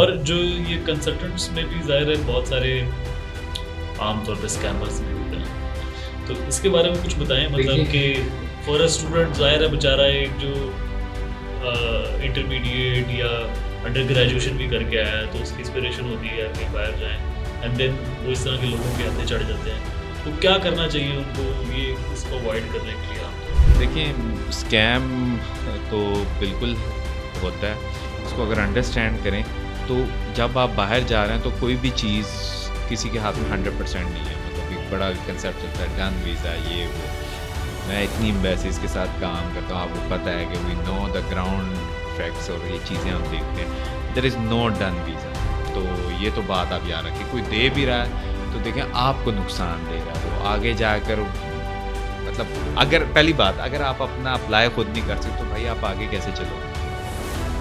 और जो ये कंसल्टेंट्स में भी ज़ाहिर है बहुत सारे आमतौर पे स्कैमर्स भी होते हैं। तो इसके बारे में कुछ बताएँ मतलब देखिए कि फॉर अ स्टूडेंट ज़ाहिर है बेचारा एक जो इंटरमीडिएट या अंडर ग्रेजुएशन भी करके आया है तो उसकी इंस्पिरेशन होती है यार कहीं बाहर जाएँ एंड देन वो इस तरह के लोगों के हाथे चढ़ जाते हैं। तो क्या करना चाहिए उनको ये इसको अवॉइड करने के लिए आमतौर पे? देखिए स्कैम तो बिल्कुल होता है, इसको अगर अंडरस्टैंड करें तो जब आप बाहर जा रहे हैं तो कोई भी चीज़ किसी के हाथ में 100% नहीं है। मतलब एक बड़ा कंसेप्ट चलता है गन वीज़ा ये वो। मैं इतनी एम्बेसीज के साथ काम करता हूँ, आपको पता है कि we know the ground facts और ये चीज़ें हम देखते हैं। There is no done visa, तो ये तो बात आप याद रखें। कोई दे भी रहा है तो देखें आपको नुकसान दे रहा है वो आगे जाकर। मतलब अगर पहली बात अगर आप अपना अप्लाई खुद नहीं कर सकते तो भाई आप आगे कैसे चलोगे?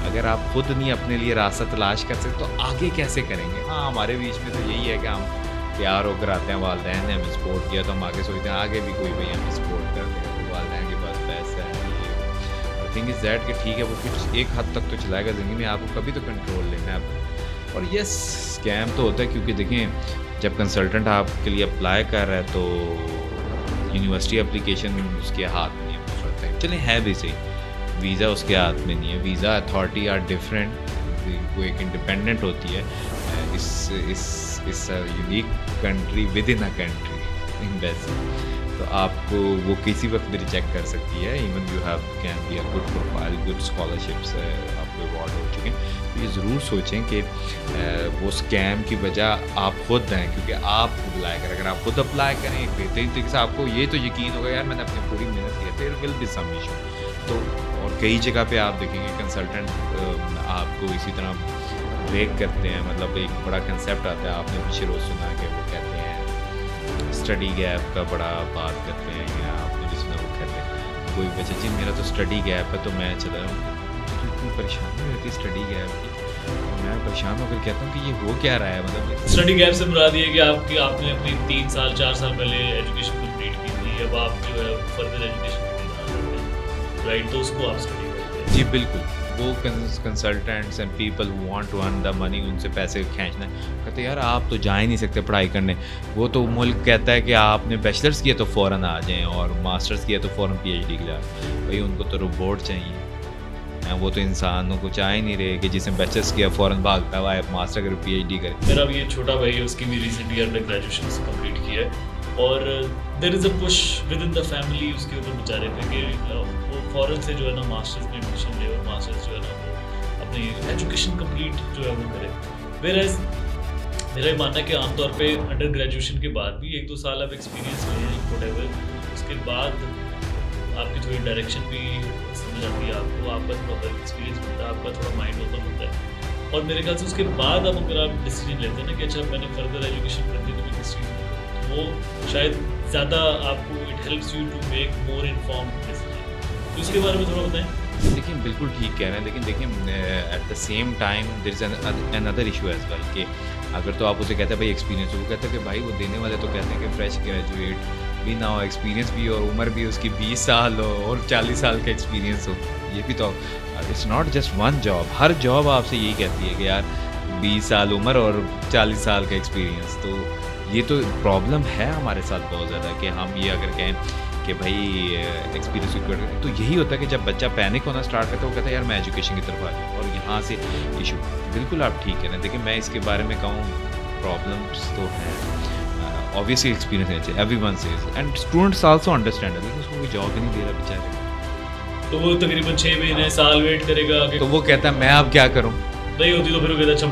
अगर आप खुद नहीं अपने लिए रास्ता तलाश कर सकते तो आगे कैसे करेंगे? हाँ, हमारे बीच में तो यही है कि हम तैयार होकर आते हैं, वालिदैन ने हमें सपोर्ट किया तो हम आगे सोचते हैं आगे भी कोई भाई हमें सपोर्ट कर देगा, तो वालिदैन के पास पैसा है ये। थिंग इज़ दैट कि ठीक है वो कुछ एक हद तक तो चलाएगा ज़िंदगी में, आपको कभी तो कंट्रोल लेना है अपना। और यस स्कैम तो होता है क्योंकि देखें जब कंसल्टेंट आपके लिए अप्लाई कर रहा है तो यूनिवर्सिटी एप्लीकेशन उसके हाथ में नहीं है उस वक्त। चलें है भी सही, वीज़ा उसके हाथ में नहीं है। वीज़ा अथॉरिटी आर डिफरेंट, वो एक इंडिपेंडेंट होती है। इस unique country with in a country in best, तो आपको वो किसी वक्त भी रिजेक्ट कर सकती है। Even you have can be a good profile, good scholarships आपको अवार्ड हो चुके हैं। तो ये ज़रूर सोचें कि वो स्कैम की वजह आप खुद हैं क्योंकि आप अप्लाई करें। अगर आप खुद अप्लाई करें एक बेहतरीन तरीके से आपको ये तो यकीन होगा यार मैंने अपनी पूरी मेहनत की है, there will be some issue. तो और कई जगह पे आप देखेंगे कंसल्टेंट आपको इसी तरह ब्रेक करते हैं। मतलब एक बड़ा कंसेप्ट आता है, आपने पिछले रोज़ सुना कि वो कहते हैं स्टडी गैप का बड़ा बात करते हैं, या आपने भी सुना वो कहते हैं कोई बच्चा जी मेरा तो स्टडी गैप है तो मैं चला रहा हूँ, तो इतनी परेशानी होती है स्टडी गैप की। मैं परेशान होकर कहता हूँ कि ये हो क्या रहा है। मतलब स्टडी गैप से मुराद ये है कि आपने अपनी 3 साल 4 साल पहले एजुकेशन कंप्लीट की थी, अब आप जो है फर्दर एजुकेशन के लिए जाना चाहते हैं, राइट? तो उसको आप स्टडी करते हैं। जी बिल्कुल, वो consultants and people who want to earn the money उनसे पैसे खींचना है। कहते हैं यार आप तो जा ही नहीं सकते पढ़ाई करने, वो तो मुल्क कहता है कि आपने बैचलर्स किया तो फ़ौरन आ जाएं और मास्टर्स किया तो फ़ौरन पीएचडी के लिए आ जाएं। भाई उनको तो रोबोट चाहिए, वो तो इंसानों को चाह ही नहीं रहे कि जिसने बैचलर्स किया फ़ौरन भागता हुआ है मास्टर करे पीएचडी करे। मेरा भी ये छोटा भाई है, उसकी भी रिसेंटली अंडर ग्रेजुएशन से कंप्लीट किया है और there is a push within the family उसके ऊपर बेचारे पे कि वो फ़ौरन से जो है ना मास्टर्स में एडमिशन ले और मास्टर्स जो है ना वो अपनी एजुकेशन कंप्लीट जो है वो करे। वेयरएज़ मेरा ये मानना है कि आमतौर पे अंडर ग्रेजुएशन के बाद भी 1-2 साल आप एक्सपीरियंस लें व्हाटएवर, उसके बाद आपकी थोड़ी डायरेक्शन भी समझ आती है आपको, आपका थोड़ा वर्क एक्सपीरियंस होता है, आपका थोड़ा माइंड ओपन होता है और मेरे ख्याल से उसके बाद अब अगर आप डिसीजन लेते हैं ना कि अच्छा मैंने फर्दर एजुकेशन करनी तो मैं किस चीज़ में करूँ, तो वो शायद ज़्यादा आपको it helps you to make more informed decision. तो इसके बारे में थोड़ा बताएं। देखिए बिल्कुल ठीक कह रहे हैं, लेकिन देखिए at the same time there is another issue as well कि अगर तो आप उसे कहते हैं भाई एक्सपीरियंस हो, वो कहते हैं कि भाई वो देने वाले तो कहते हैं कि फ्रेश ग्रेजुएट भी ना हो, एक्सपीरियंस भी और उम्र भी उसकी 20 साल हो और 40 साल का एक्सपीरियंस हो। ये भी तो it's not just one job, her job आपसे यही कहती है कि यार 20 साल उम्र और 40 साल का एक्सपीरियंस। तो ये तो प्रॉब्लम है हमारे साथ बहुत ज़्यादा कि हम ये अगर कहें कि भाई एक्सपीरियंस रिक्वायर्ड, तो यही होता है कि जब बच्चा पैनिक होना स्टार्ट करता है वो कहता है यार मैं एजुकेशन की तरफ आ जाऊँ, और यहाँ से इशू बिल्कुल आप ठीक है ना। देखिए मैं इसके बारे में कहूँ प्रॉब्लम्स तो हैं, ऑब्वियसली एक्सपीरियंस है everyone says and students also understand, लेकिन उसको कोई जॉब ही नहीं दे रहा बेचारे, तो वो तकरीबन 6 महीने साल वेट करेगा आगे, तो वो कहता है मैं अब क्या करूँ, नहीं होती तो फिर वो कहता है अच्छा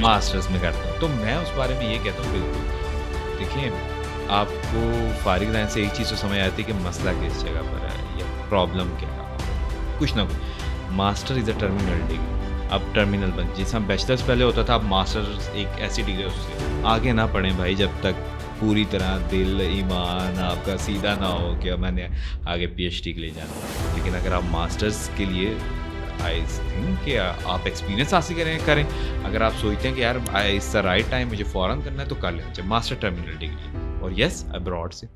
मास्टर्स में करता हूँ। तो मैं उस बारे में ये कहता हूँ बिल्कुल देखिए आपको फारिग रहने से एक चीज़ तो समझ आती है कि मसला किस जगह पर है या प्रॉब्लम क्या है। कुछ ना कुछ master is a terminal degree, अब टर्मिनल बन जिस हम बैचलर्स पहले होता था, अब मास्टर्स एक ऐसी डिग्री उससे आगे ना पढ़ें भाई जब तक पूरी तरह दिल ईमान आपका सीधा ना हो कि मैंने आगे पीएचडी के लिए जाना। लेकिन अगर आप मास्टर्स के लिए आई थिंक कि आप एक्सपीरियंस हासिल करें, अगर आप सोचते हैं कि यार इट्स द राइट टाइम मुझे फ़ौरन करना है तो कर लेना चाहिए मास्टर टर्मिनल डिग्री, और यस अब्रॉड से।